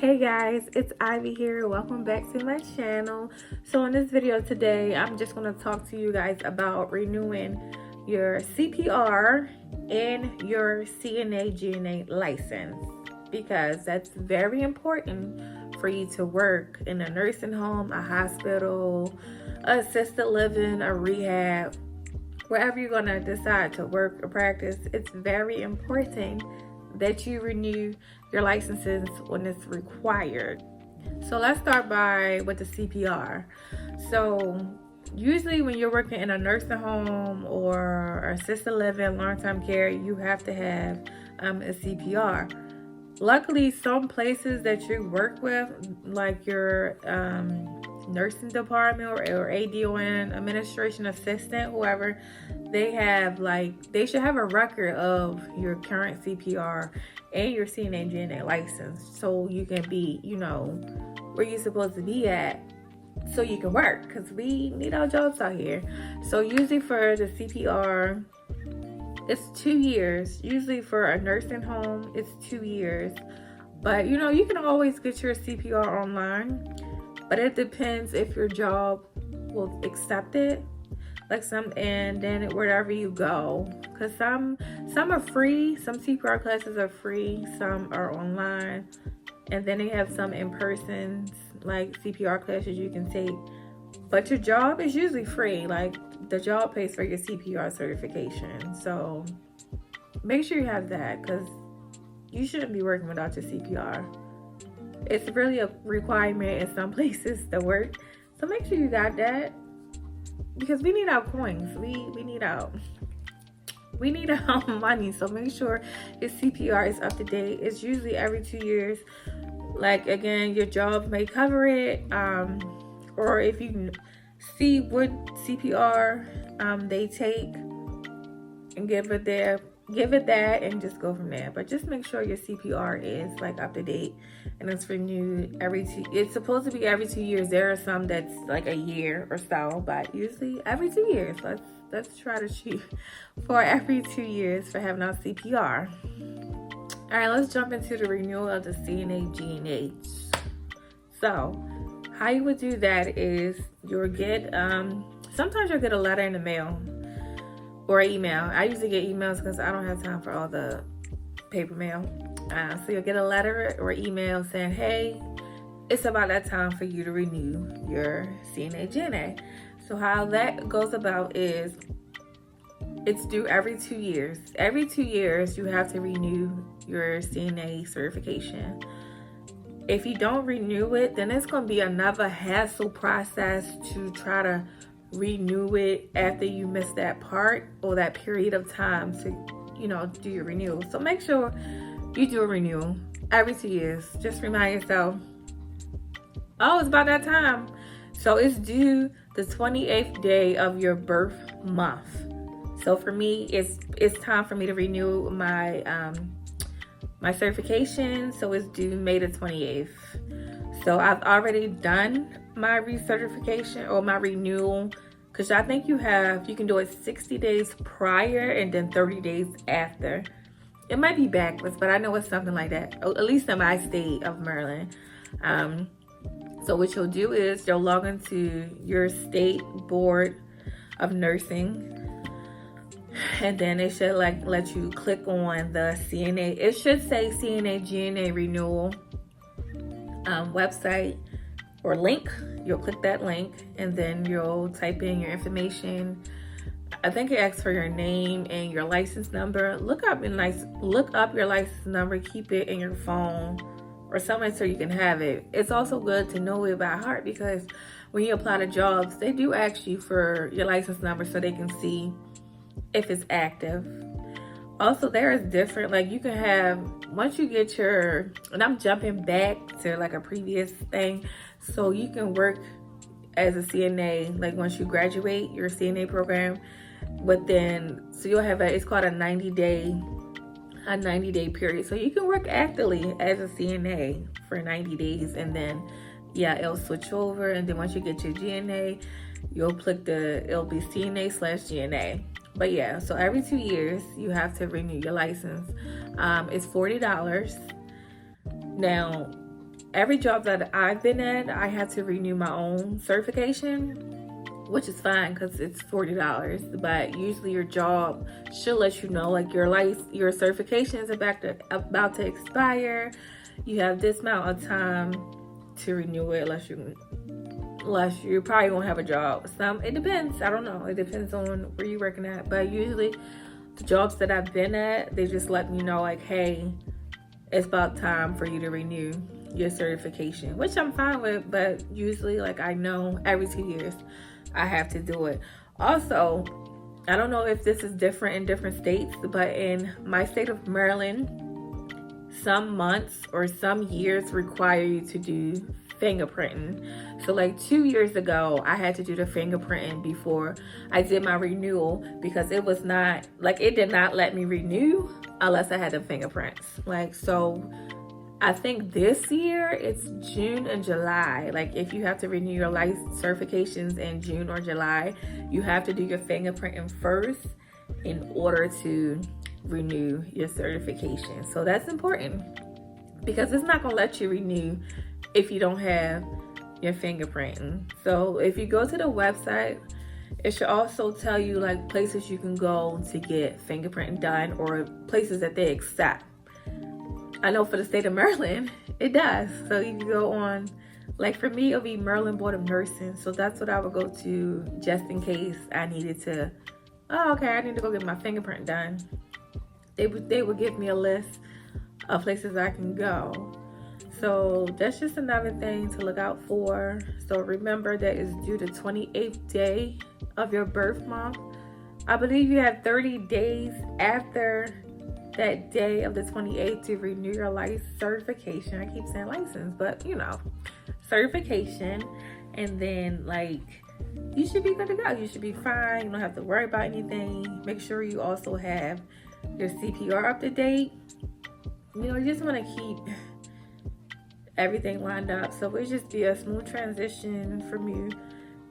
Hey guys, it's Ivy here. Welcome back to my channel. So in this video today, I'm just going to talk to you guys about renewing your CPR and your CNA GNA license, because that's very important for you to work in a nursing home, a hospital, assisted living, a rehab, wherever you're going to decide to work or practice. It's very important that you renew your licenses when it's required. So let's start with the CPR. So usually when you're working in a nursing home or assisted living, long-term care, you have to have a CPR. Luckily, some places that you work with, like your nursing department or ADON, administration assistant, whoever, they should have a record of your current CPR and your CNA GNA license, so you can be, where you're supposed to be at, so you can work, because we need our jobs out here. So usually for the CPR, it's 2 years. Usually for a nursing home, it's 2 years. But you can always get your CPR online, but it depends if your job will accept it. And then wherever you go, because some are free, some CPR classes are free, some are online, and then they have some in-person like CPR classes you can take. But your job is usually free. Like, the job pays for your CPR certification. So make sure you have that, because you shouldn't be working without your CPR. It's really a requirement in some places to work. So make sure you got that, because we need our coins. We need our money. So make sure your CPR is up to date. It's usually every 2 years. Like, again, your job may cover it, or if you see what CPR they take, and give it that, and just go from there. But just make sure your CPR is up to date, and it's renewed it's supposed to be every 2 years. There are some that's like a year or so, but usually every 2 years. Let's try to shoot for every 2 years for having our CPR. All right, let's jump into the renewal of the CNA GNA. So how you would do that is you'll get sometimes you'll get a letter in the mail or email. I usually get emails because I don't have time for all the paper mail. So you'll get a letter or email saying, hey, it's about that time for you to renew your CNA GNA. So how that goes about is it's due every 2 years. Every 2 years, you have to renew your CNA certification. If you don't renew it, then it's going to be another hassle process to try to renew it after you miss that part or that period of time to, do your renewal. So make sure you do a renewal every 2 years. Just remind yourself, oh, it's about that time. So it's due the 28th day of your birth month. So for me, it's time for me to renew my my certification. So it's due May the 28th. So I've already done my recertification or my renewal, because I think you can do it 60 days prior and then 30 days after. It might be backwards, but I know it's something like that, at least in my state of Maryland. So what you'll do is you'll log into your state board of nursing, and then it should let you click on the CNA. It should say CNA GNA renewal website or link. You'll click that link, and then you'll type in your information. I think it asks for your name and your license number. Look up your license number. Keep it in your phone or somewhere so you can have it. It's also good to know it by heart, because when you apply to jobs, they do ask you for your license number so they can see if it's active. Also, there is different, you can have, once you get and I'm jumping back to a previous thing, so you can work as a CNA, once you graduate your CNA program, but then, so you'll have it's called a 90-day period. So you can work actively as a CNA for 90 days, and then, it'll switch over, and then once you get your GNA, you'll click it'll be CNA/GNA. But so every 2 years, you have to renew your license. It's $40. Now, every job that I've been at, I had to renew my own certification, which is fine because it's $40. But usually your job should let you know, like, your certification is about to expire. You have this amount of time to renew it, unless you probably won't have a job. It depends. I don't know. It depends on where you're working at. But usually the jobs that I've been at, they just let me know, like, hey, it's about time for you to renew your certification, which I'm fine with. But usually, like, I know every 2 years I have to do it. Also, I don't know if this is different in different states, but in my state of Maryland, some months or some years require you to do fingerprinting. So like 2 years ago, I had to do the fingerprinting before I did my renewal, because it was not, like, it did not let me renew unless I had the fingerprints. Like, so I think this year it's June and July. Like, if you have to renew your license certifications in June or July, you have to do your fingerprinting first in order to renew your certification. So that's important, because it's not gonna let you renew if you don't have your fingerprinting. So if you go to the website, it should also tell you, like, places you can go to get fingerprinting done, or places that they accept. I know for the state of Maryland, it does. So you can go on, like, for me, it'll be Maryland Board of Nursing. So that's what I would go to just in case I needed to, oh, okay, I need to go get my fingerprint done. They would give me a list of places I can go. So that's just another thing to look out for. So remember that it's due the 28th day of your birth month. I believe you have 30 days after that day of the 28th to renew your license certification. I keep saying license, but you know, certification. And then, like, you should be good to go. You should be fine. You don't have to worry about anything. Make sure you also have your CPR up to date. You know, you just want to keep everything lined up, so it just be a smooth transition from you.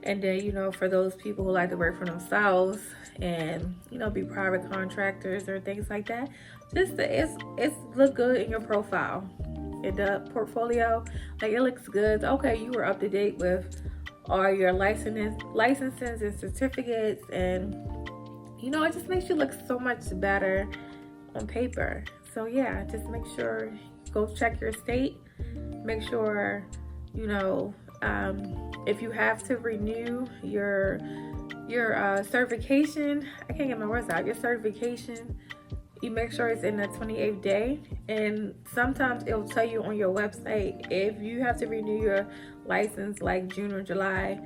And then, you know, for those people who like to work for themselves and, you know, be private contractors or things like that, just it's look good in your profile, in the portfolio. Like, it looks good. Okay, you were up to date with all your licenses and certificates, and you know, it just makes you look so much better on paper. So yeah, just make sure, go check your state. Make sure, you know, if you have to renew your certification, I can't get my words out, your certification, you make sure it's in the 28th day. And sometimes it'll tell you on your website, if you have to renew your license like June or July,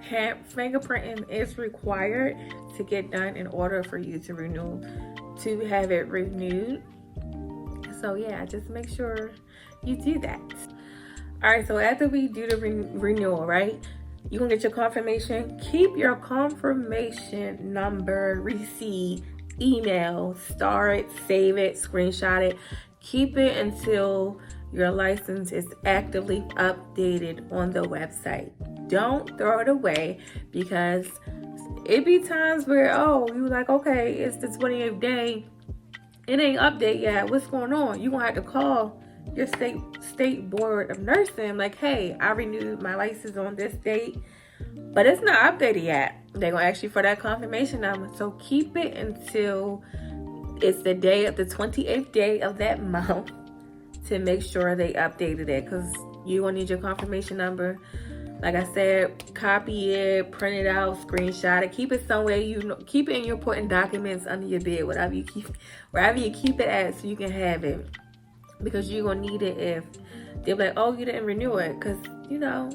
fingerprinting is required to get done in order for you to have it renewed. So yeah, just make sure you do that. All right, so after we do the renewal, right, you're gonna get your confirmation. Keep your confirmation number, receipt, email, store it, save it, screenshot it. Keep it until your license is actively updated on the website. Don't throw it away, because it be times where, oh, you like, okay, it's the 28th day, it ain't updated yet, what's going on? You're gonna have to call your state board of nursing, like, hey, I renewed my license on this date, but it's not updated yet. They're gonna ask you for that confirmation number. So keep it until it's the 28th day of that month to make sure they updated it, because you gonna need your confirmation number. Like I said, copy it, print it out, screenshot it, keep it somewhere, you know, keep it in your important documents under your bed, wherever you keep it at, so you can have it. Because you're gonna need it if they're like, oh, you didn't renew it. Because, you know,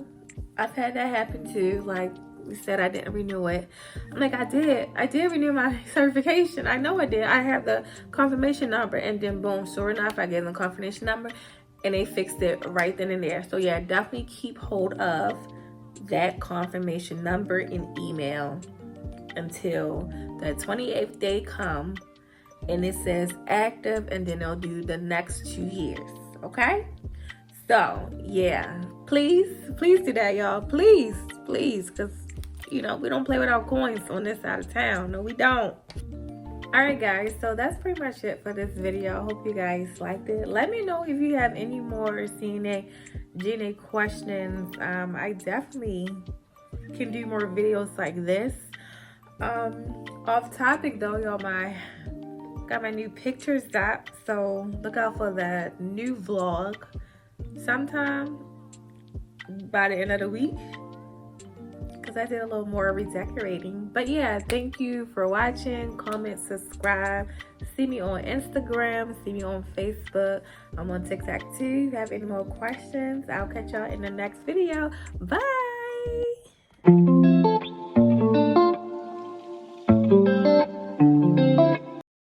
I've had that happen too. Like, we said I didn't renew it. I'm like, I did renew my certification. I know I did. I have the confirmation number. And then boom, sure enough, I gave them the confirmation number and they fixed it right then and there. So yeah, definitely keep hold of that confirmation number in email until the 28th day come and it says active, and then they'll do the next 2 years. Okay, so yeah, please do that, y'all. Please, because you know, we don't play with our coins on this side of town. No, we don't. All right, guys, so that's pretty much it for this video. I hope you guys liked it. Let me know if you have any more CNA CNA questions. I definitely can do more videos like this. Off topic though, y'all, got my new pictures app, so look out for the new vlog sometime by the end of the week, because I did a little more redecorating. But yeah, thank you for watching. Comment, subscribe. See me on Instagram, see me on Facebook. I'm on TikTok too. If you have any more questions, I'll catch y'all in the next video. Bye.